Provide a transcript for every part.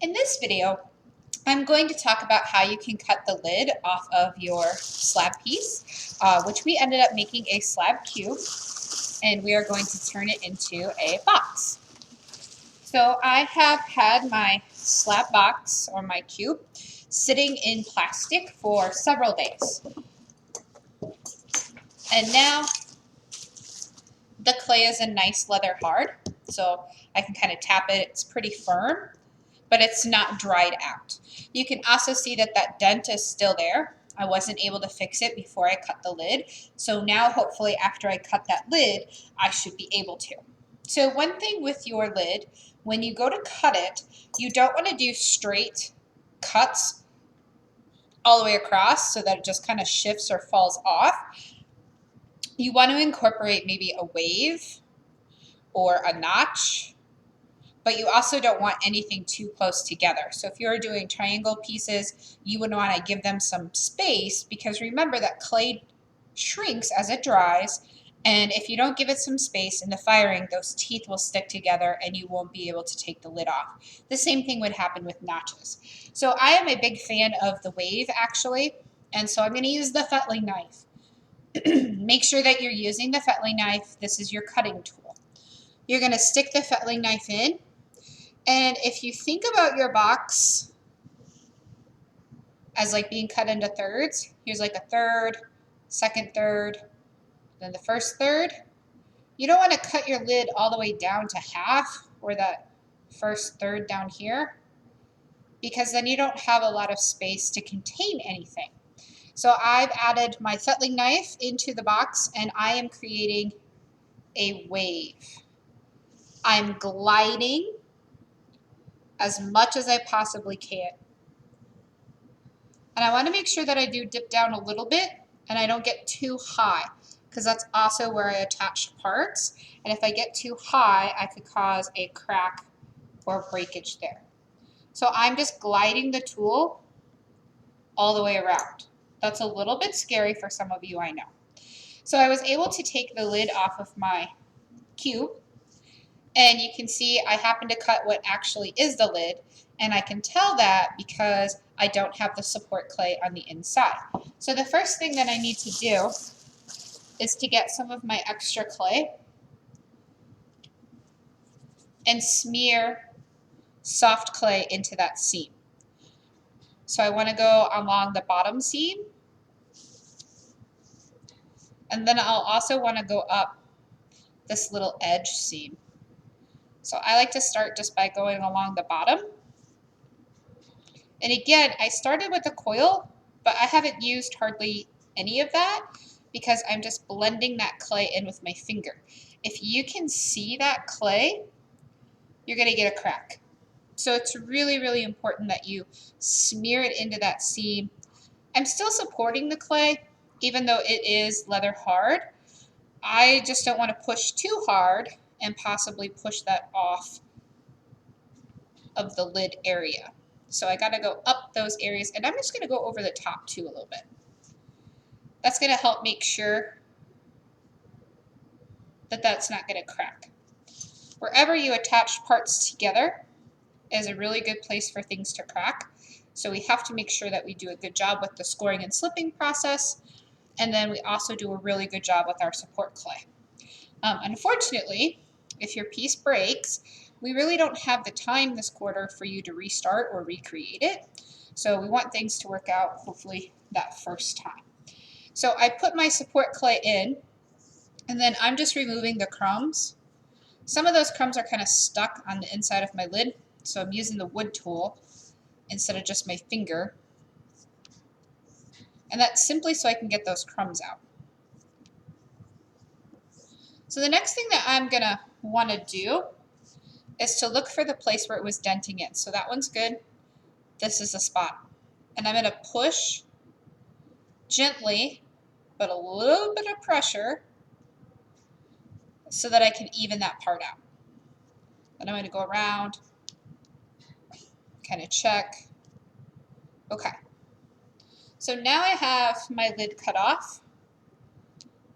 In this video, I'm going to talk about how you can cut the lid off of your slab piece, which we ended up making a slab cube, and we are going to turn it into a box. So I have had my slab box or my cube sitting in plastic for several days. And now the clay is a nice leather hard, so I can kind of tap it. It's pretty firm, but it's not dried out. You can also see that that dent is still there. I wasn't able to fix it before I cut the lid. So now hopefully after I cut that lid, I should be able to. So one thing with your lid, when you go to cut it, you don't want to do straight cuts all the way across so that it just kind of shifts or falls off. You want to incorporate maybe a wave or a notch, but you also don't want anything too close together. So if you're doing triangle pieces, you would want to give them some space, because remember that clay shrinks as it dries, and if you don't give it some space in the firing, those teeth will stick together and you won't be able to take the lid off. The same thing would happen with notches. So I am a big fan of the wave actually, and so I'm going to use the fettling knife. Make sure that you're using the fettling knife. This is your cutting tool. You're going to stick the fettling knife in, and if you think about your box as like being cut into thirds, here's like a third, second third, then the first third. You don't want to cut your lid all the way down to half, or that first third down here, because then you don't have a lot of space to contain anything. So I've added my fettling knife into the box, and I am creating a wave. I'm gliding as much as I possibly can. And I want to make sure that I do dip down a little bit and I don't get too high, because that's also where I attached parts. And if I get too high, I could cause a crack or breakage there. So I'm just gliding the tool all the way around. That's a little bit scary for some of you, I know. So I was able to take the lid off of my cube, and you can see I happen to cut what actually is the lid, and I can tell that because I don't have the support clay on the inside. So the first thing that I need to do is to get some of my extra clay and smear soft clay into that seam. So I want to go along the bottom seam, and then I'll also want to go up this little edge seam. So I like to start just by going along the bottom. And again, I started with a coil, but I haven't used hardly any of that because I'm just blending that clay in with my finger. If you can see that clay, you're going to get a crack. So it's really, really important that you smear it into that seam. I'm still supporting the clay, even though it is leather hard. I just don't want to push too hard and possibly push that off of the lid area. So I got to go up those areas, and I'm just going to go over the top too a little bit. That's going to help make sure that that's not going to crack. Wherever you attach parts together is a really good place for things to crack. So we have to make sure that we do a good job with the scoring and slipping process, and then we also do a really good job with our support clay. Unfortunately, if your piece breaks, we really don't have the time this quarter for you to restart or recreate it. So we want things to work out hopefully that first time. So I put my support clay in, and then I'm just removing the crumbs. Some of those crumbs are kind of stuck on the inside of my lid, so I'm using the wood tool instead of just my finger. And that's simply so I can get those crumbs out. So the next thing that I'm going to want to do is to look for the place where it was denting in. So that one's good. This is the spot. And I'm going to push gently, but a little bit of pressure so that I can even that part out. Then I'm going to go around, kind of check. Okay. So now I have my lid cut off.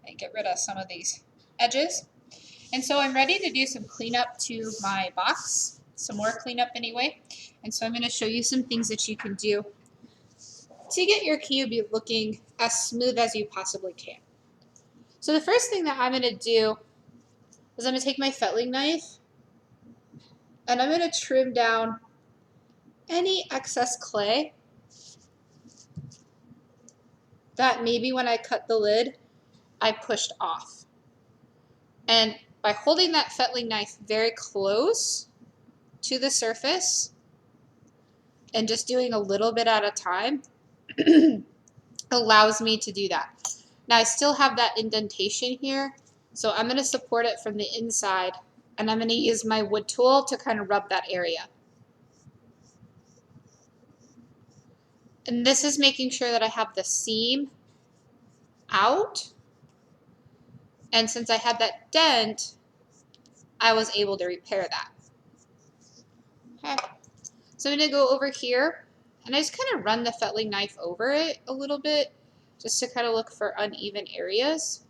And get rid of some of these edges. And so I'm ready to do some cleanup to my box. some more cleanup anyway. And so I'm going to show you some things that you can do to get your cube looking as smooth as you possibly can. So the first thing that I'm going to do is I'm going to take my fettling knife and I'm going to trim down any excess clay that maybe when I cut the lid, I pushed off. And by holding that fettling knife very close to the surface and just doing a little bit at a time allows me to do that. Now I still have that indentation here, so I'm going to support it from the inside and I'm going to use my wood tool to kind of rub that area. And this is making sure that I have the seam out. And since I had that dent, I was able to repair that. Okay. So I'm going to go over here and I just kind of run the fettling knife over it a little bit just to kind of look for uneven areas.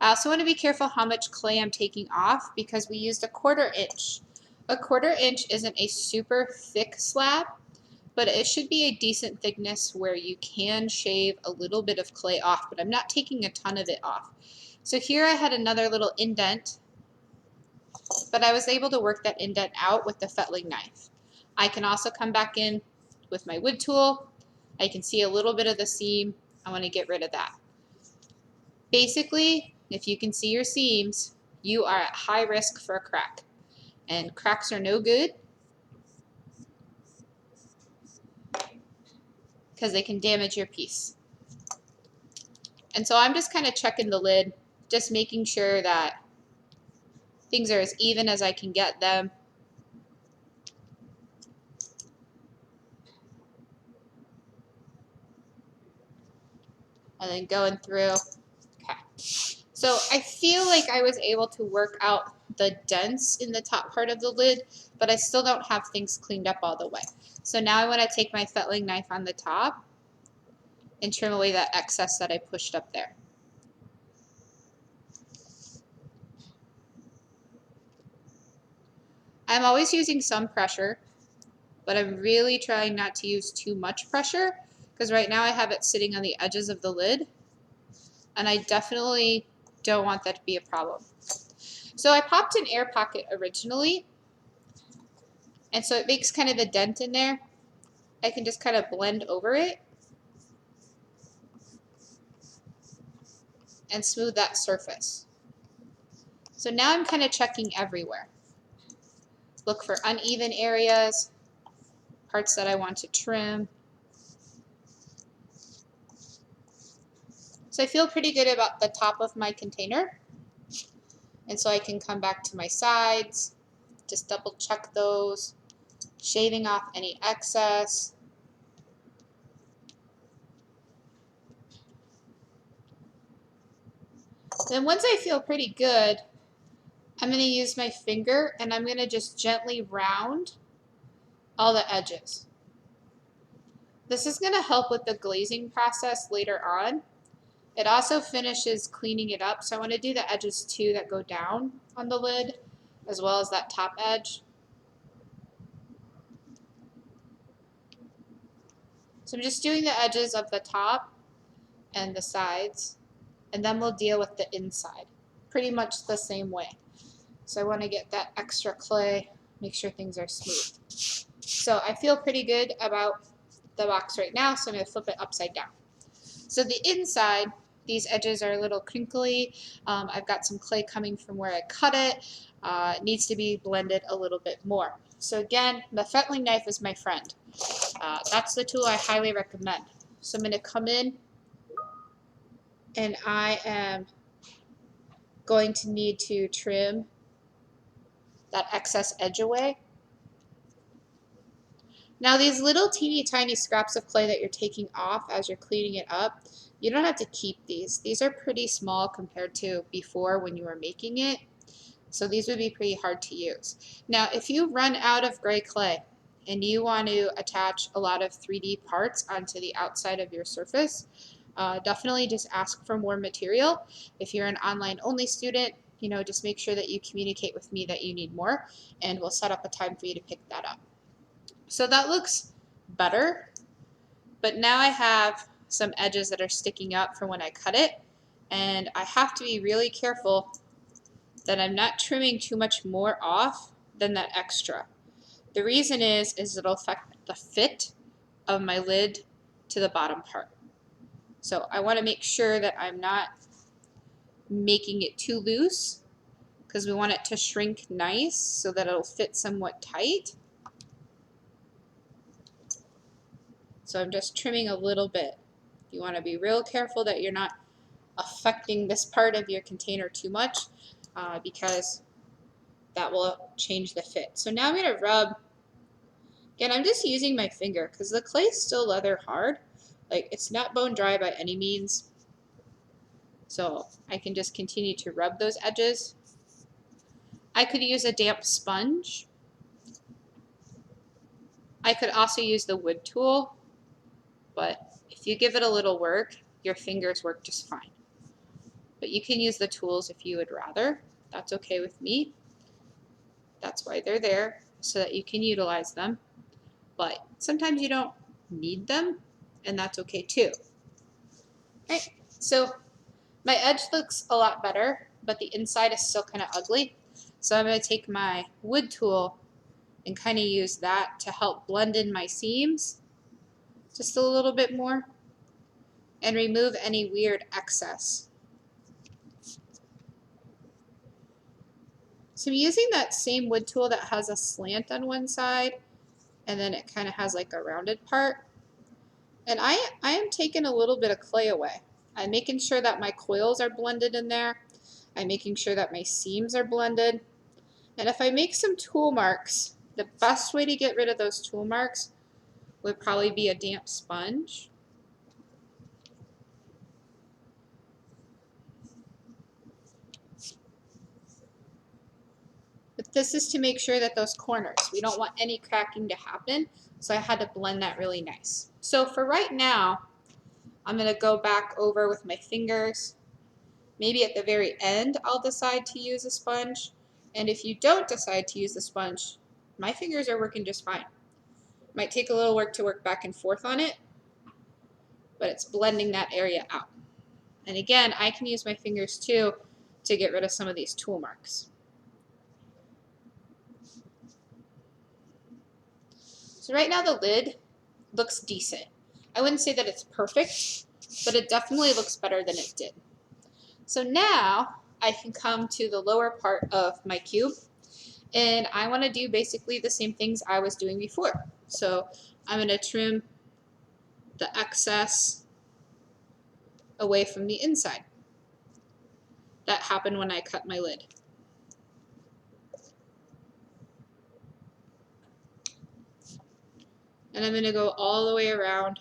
I also want to be careful how much clay I'm taking off because we used a 1/4 inch. A 1/4 inch isn't a super thick slab, but it should be a decent thickness where you can shave a little bit of clay off, but I'm not taking a ton of it off. So here I had another little indent, but I was able to work that indent out with the fettling knife. I can also come back in with my wood tool. I can see a little bit of the seam. I want to get rid of that. Basically, if you can see your seams, you are at high risk for a crack. And cracks are no good because they can damage your piece. And so I'm just kind of checking the lid, just making sure that things are as even as I can get them. And then going through. Okay. So I feel like I was able to work out the dents in the top part of the lid, but I still don't have things cleaned up all the way. So now I want to take my fettling knife on the top and trim away that excess that I pushed up there. I'm always using some pressure, but I'm really trying not to use too much pressure because right now I have it sitting on the edges of the lid and I definitely don't want that to be a problem. So I popped an air pocket originally, and so it makes kind of a dent in there. I can just kind of blend over it and smooth that surface. So now I'm kind of checking everywhere. Look for uneven areas, parts that I want to trim. So I feel pretty good about the top of my container. And so I can come back to my sides, just double check those, shaving off any excess. Then once I feel pretty good, I'm going to use my finger and I'm going to just gently round all the edges. This is going to help with the glazing process later on. It also finishes cleaning it up, so I want to do the edges too that go down on the lid, as well as that top edge. So I'm just doing the edges of the top and the sides, and then we'll deal with the inside pretty much the same way. So I want to get that extra clay, make sure things are smooth. So I feel pretty good about the box right now, so I'm going to flip it upside down. So the inside, these edges are a little crinkly. I've got some clay coming from where I cut it. It needs to be blended a little bit more. So again, the fettling knife is my friend. That's the tool I highly recommend. So I'm going to come in and I am going to need to trim that excess edge away. Now these little teeny tiny scraps of clay that you're taking off as you're cleaning it up, you don't have to keep these. These are pretty small compared to before when you were making it. So these would be pretty hard to use. Now if you run out of gray clay and you want to attach a lot of 3D parts onto the outside of your surface, definitely just ask for more material. If you're an online only student, you know, just make sure that you communicate with me that you need more, and we'll set up a time for you to pick that up. So that looks better, but now I have some edges that are sticking up from when I cut it, and I have to be really careful that I'm not trimming too much more off than that extra. The reason is it'll affect the fit of my lid to the bottom part. So I want to make sure that I'm not making it too loose, because we want it to shrink nice so that it'll fit somewhat tight. So I'm just trimming a little bit. You want to be real careful that you're not affecting this part of your container too much, because that will change the fit. So now I'm going to rub. Again, I'm just using my finger because the clay is still leather hard. Like, it's not bone dry by any means. So I can just continue to rub those edges. I could use a damp sponge. I could also use the wood tool, but if you give it a little work, your fingers work just fine. But you can use the tools if you would rather. That's okay with me. That's why they're there, so that you can utilize them. But sometimes you don't need them, and that's okay too. Right, so my edge looks a lot better, but the inside is still kind of ugly. So I'm going to take my wood tool and kind of use that to help blend in my seams just a little bit more and remove any weird excess. So I'm using that same wood tool that has a slant on one side, and then it kind of has like a rounded part. And I am taking a little bit of clay away. I'm making sure that my coils are blended in there. I'm making sure that my seams are blended. And if I make some tool marks, the best way to get rid of those tool marks would probably be a damp sponge. But this is to make sure that those corners, we don't want any cracking to happen, so I had to blend that really nice. So for right now, I'm going to go back over with my fingers. Maybe at the very end I'll decide to use a sponge, and if you don't decide to use the sponge, my fingers are working just fine. Might take a little work to work back and forth on it, but it's blending that area out. And again, I can use my fingers too to get rid of some of these tool marks. So right now the lid looks decent. I wouldn't say that it's perfect, but it definitely looks better than it did. So now I can come to the lower part of my cube, and I want to do basically the same things I was doing before. So I'm going to trim the excess away from the inside. That happened when I cut my lid. And I'm going to go all the way around.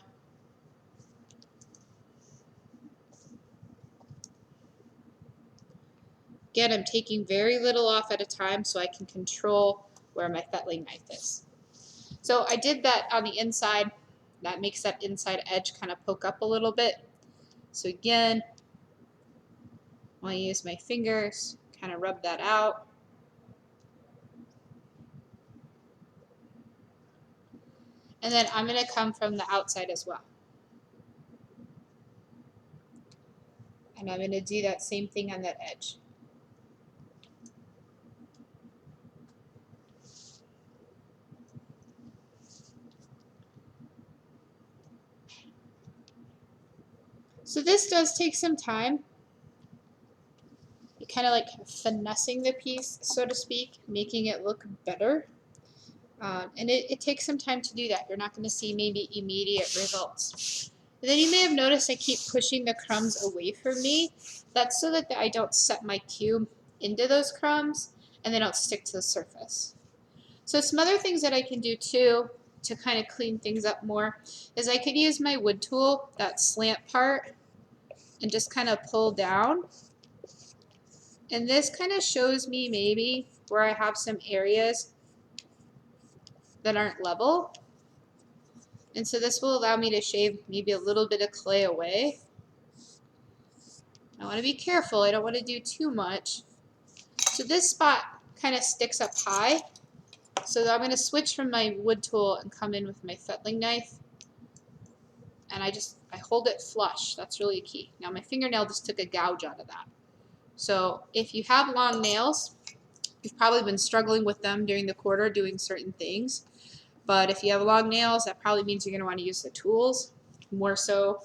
Again, I'm taking very little off at a time so I can control where my fettling knife is. So I did that on the inside. That makes that inside edge kind of poke up a little bit. So again, I'm going to use my fingers, kind of rub that out. And then I'm going to come from the outside as well. And I'm going to do that same thing on that edge. So this does take some time. You're kind of like finessing the piece, so to speak, making it look better. And it takes some time to do that. You're not going to see maybe immediate results. And then you may have noticed I keep pushing the crumbs away from me. That's so that I don't set my cube into those crumbs and they don't stick to the surface. So some other things that I can do too to kind of clean things up more is I could use my wood tool, that slant part, and just kind of pull down. And this kind of shows me maybe where I have some areas that aren't level. And so this will allow me to shave maybe a little bit of clay away. I want to be careful. I don't want to do too much. So this spot kind of sticks up high. So I'm going to switch from my wood tool and come in with my fettling knife. And I hold it flush. That's really key. Now my fingernail just took a gouge out of that. So if you have long nails, you've probably been struggling with them during the quarter doing certain things. But if you have long nails, that probably means you're going to want to use the tools more so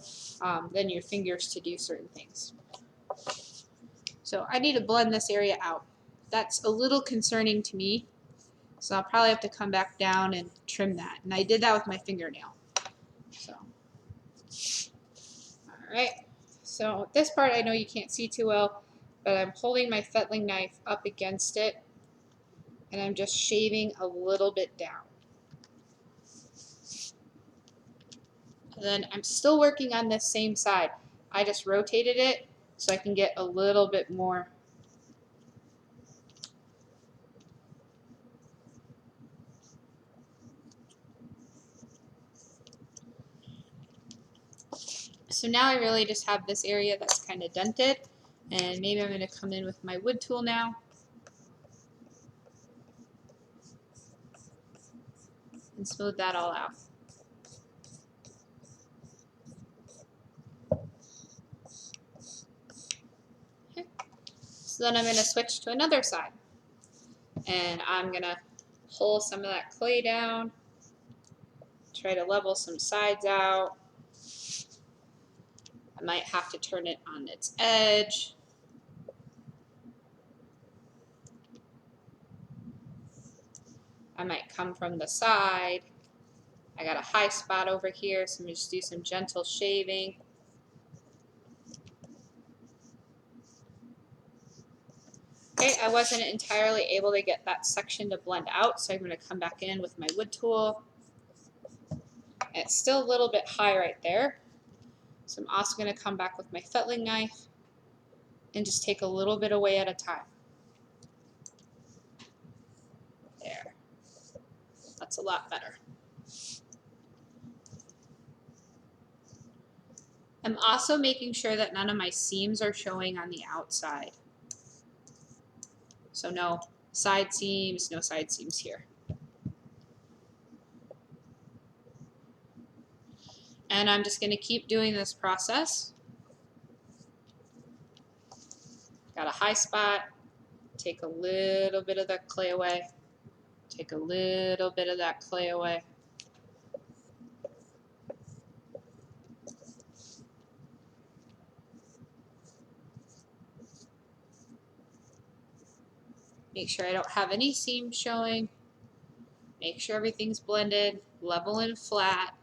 than your fingers to do certain things. So I need to blend this area out. That's a little concerning to me. So I'll probably have to come back down and trim that. And I did that with my fingernail. So, all right. So this part I know you can't see too well, but I'm holding my fettling knife up against it, and I'm just shaving a little bit down. And then I'm still working on this same side. I just rotated it so I can get a little bit more. So now I really just have this area that's kind of dented, and maybe I'm going to come in with my wood tool now and smooth that all out. Okay. So then I'm going to switch to another side, and I'm going to pull some of that clay down, try to level some sides out. I might have to turn it on its edge. I might come from the side. I got a high spot over here, so I'm going to just do some gentle shaving. Okay, I wasn't entirely able to get that section to blend out, so I'm going to come back in with my wood tool. And it's still a little bit high right there. So I'm also going to come back with my fettling knife and just take a little bit away at a time. There. That's a lot better. I'm also making sure that none of my seams are showing on the outside. So no side seams, no side seams here. And I'm just going to keep doing this process. Got a high spot, take a little bit of that clay away, take a little bit of that clay away. Make sure I don't have any seams showing. Make sure everything's blended, level and flat.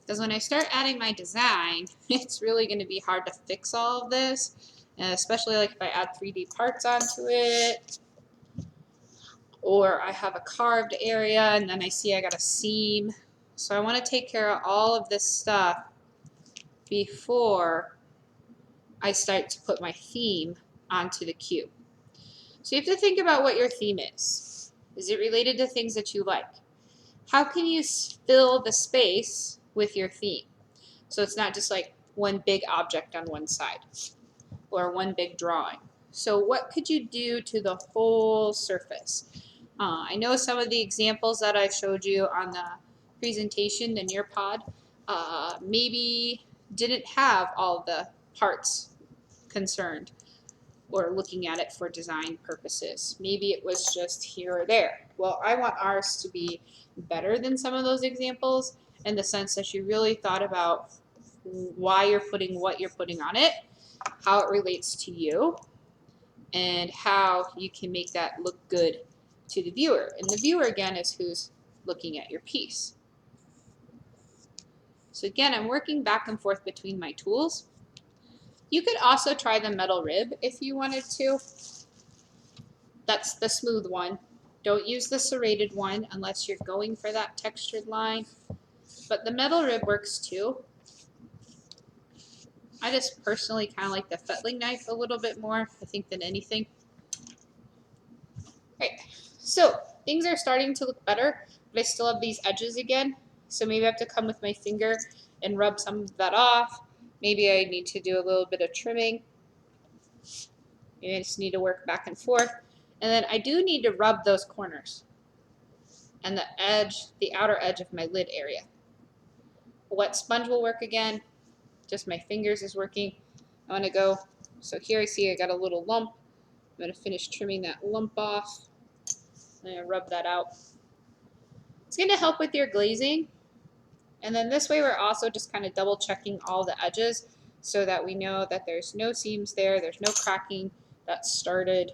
Because when I start adding my design, it's really going to be hard to fix all of this. And especially like if I add 3D parts onto it, or I have a carved area and then I see I got a seam. So I want to take care of all of this stuff before I start to put my theme onto the cube. So you have to think about what your theme is. Is it related to things that you like? How can you fill the space with your theme? So it's not just like one big object on one side or one big drawing. So what could you do to the whole surface? I know some of the examples that I showed you on the presentation, the Nearpod, maybe didn't have all the parts concerned or looking at it for design purposes. Maybe it was just here or there. Well, I want ours to be better than some of those examples in the sense that you really thought about why you're putting what you're putting on it, how it relates to you, and how you can make that look good to the viewer. And the viewer, again, is who's looking at your piece. So again, I'm working back and forth between my tools. You could also try the metal rib if you wanted to. That's the smooth one. Don't use the serrated one unless you're going for that textured line. But the metal rib works too. I just personally kind of like the fettling knife a little bit more, I think, than anything. Right, so things are starting to look better, but I still have these edges again. So maybe I have to come with my finger and rub some of that off. Maybe I need to do a little bit of trimming. Maybe I just need to work back and forth. And then I do need to rub those corners and the edge, the outer edge of my lid area. A wet sponge will work again. Just my fingers is working. I want to go, so here I see I got a little lump. I'm going to finish trimming that lump off. I'm going to rub that out. It's going to help with your glazing. And then this way we're also just kind of double checking all the edges so that we know that there's no seams there, there's no cracking that started.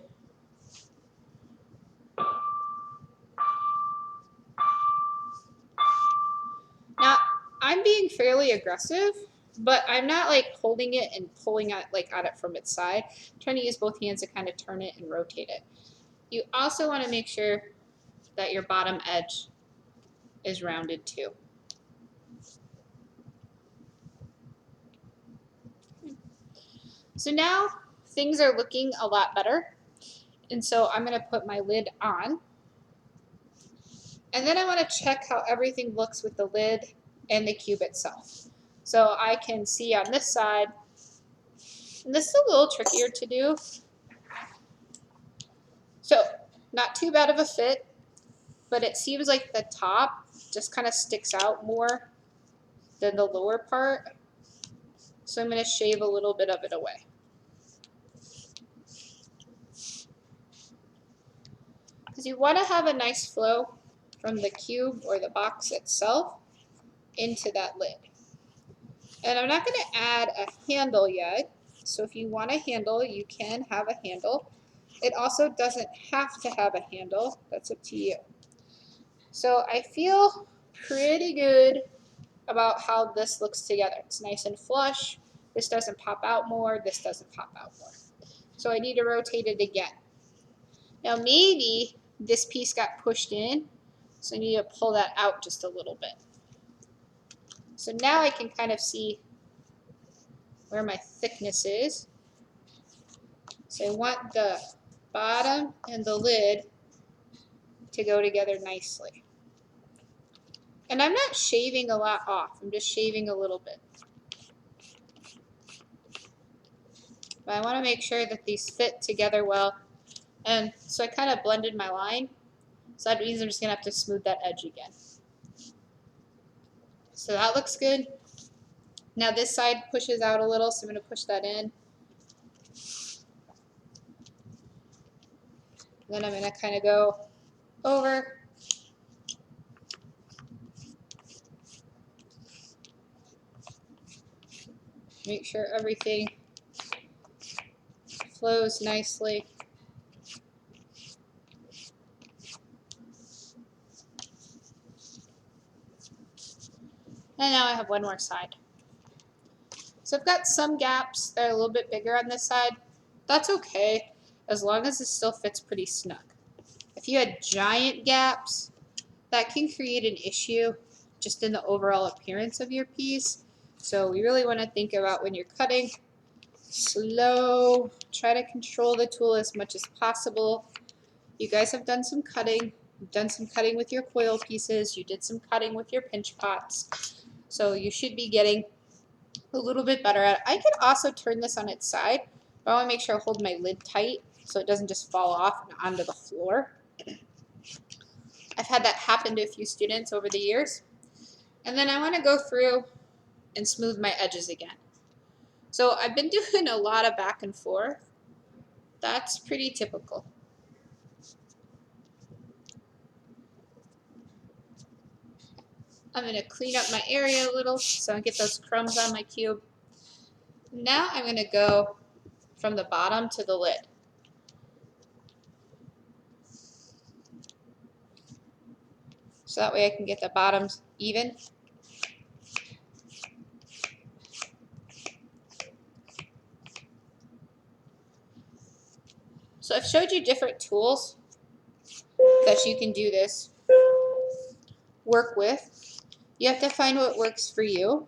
Now, I'm being fairly aggressive, but I'm not like holding it and pulling it like at it from its side. I'm trying to use both hands to kind of turn it and rotate it. You also want to make sure that your bottom edge is rounded too. So now things are looking a lot better. And so I'm going to put my lid on. And then I want to check how everything looks with the lid and the cube itself. So I can see on this side, and this is a little trickier to do. So not too bad of a fit, but it seems like the top just kind of sticks out more than the lower part. So I'm going to shave a little bit of it away. Because you want to have a nice flow from the cube or the box itself into that lid. And I'm not going to add a handle yet. So if you want a handle, you can have a handle. It also doesn't have to have a handle. That's up to you. So I feel pretty good about how this looks together. It's nice and flush. This doesn't pop out more. This doesn't pop out more. So I need to rotate it again. Now maybe this piece got pushed in, so I need to pull that out just a little bit. So now I can kind of see where my thickness is. So I want the bottom and the lid to go together nicely. And I'm not shaving a lot off. I'm just shaving a little bit. But I want to make sure that these fit together well. And so I kind of blended my line. So that means I'm just going to have to smooth that edge again. So that looks good. Now this side pushes out a little, so I'm going to push that in. Then I'm going to kind of go over. Make sure everything flows nicely. And now I have one more side. So I've got some gaps that are a little bit bigger on this side. That's okay, as long as it still fits pretty snug. If you had giant gaps, that can create an issue just in the overall appearance of your piece. So we really want to think about when you're cutting, slow, try to control the tool as much as possible. You guys have done some cutting. You've done some cutting with your coil pieces. You did some cutting with your pinch pots. So you should be getting a little bit better at it. I could also turn this on its side, but I want to make sure I hold my lid tight so it doesn't just fall off and onto the floor. I've had that happen to a few students over the years. And then I want to go through and smooth my edges again. So I've been doing a lot of back and forth. That's pretty typical. I'm going to clean up my area a little so I get those crumbs on my cube. Now I'm going to go from the bottom to the lid. So that way I can get the bottoms even. So I've showed you different tools that you can do this work with. You have to find what works for you.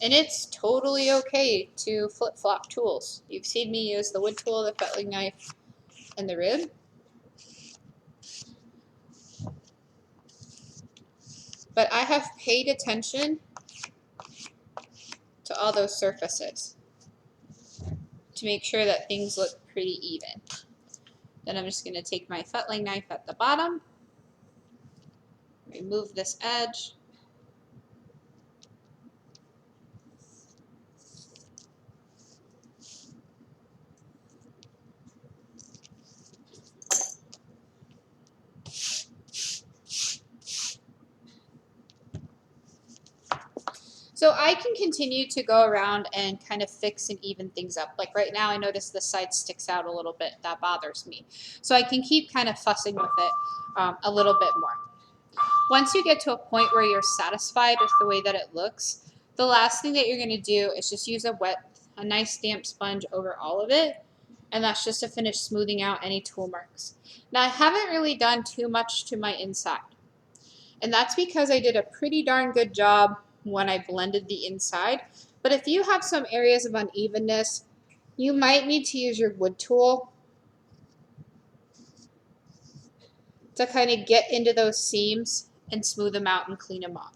And it's totally okay to flip-flop tools. You've seen me use the wood tool, the fettling knife, and the rib. But I have paid attention to all those surfaces to make sure that things look pretty even. Then I'm just going to take my fettling knife at the bottom, remove this edge. So I can continue to go around and kind of fix and even things up. Like right now I notice the side sticks out a little bit. That bothers me. So I can keep kind of fussing with it a little bit more. Once you get to a point where you're satisfied with the way that it looks, the last thing that you're going to do is just use a nice damp sponge over all of it. And that's just to finish smoothing out any tool marks. Now I haven't really done too much to my inside. And that's because I did a pretty darn good job when I blended the inside. But if you have some areas of unevenness, you might need to use your wood tool to kind of get into those seams and smooth them out and clean them off.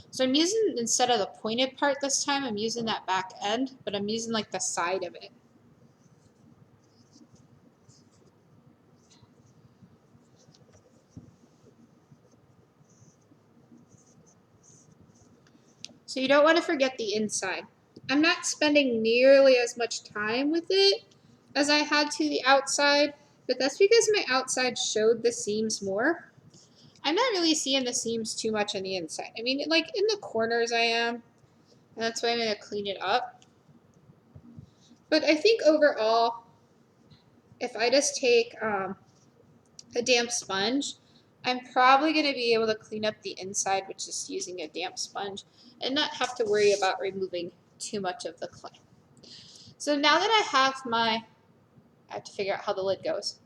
So I'm using, instead of the pointed part this time, I'm using that back end, but I'm using like the side of it. So you don't want to forget the inside. I'm not spending nearly as much time with it as I had to the outside, but that's because my outside showed the seams more. I'm not really seeing the seams too much on the inside. I mean, like in the corners I am, and that's why I'm going to clean it up. But I think overall, if I just take a damp sponge, I'm probably going to be able to clean up the inside with just using a damp sponge and not have to worry about removing too much of the clay. So now that I have I have to figure out how the lid goes.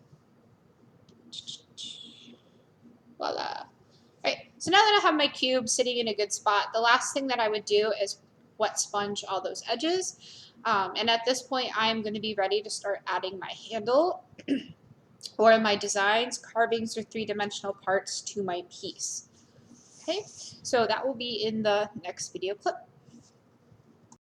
Voila. Right, so now that I have my cube sitting in a good spot, the last thing that I would do is wet sponge all those edges. And at this point, I'm going to be ready to start adding my handle or my designs, carvings, or three-dimensional parts to my piece. Okay, so that will be in the next video clip.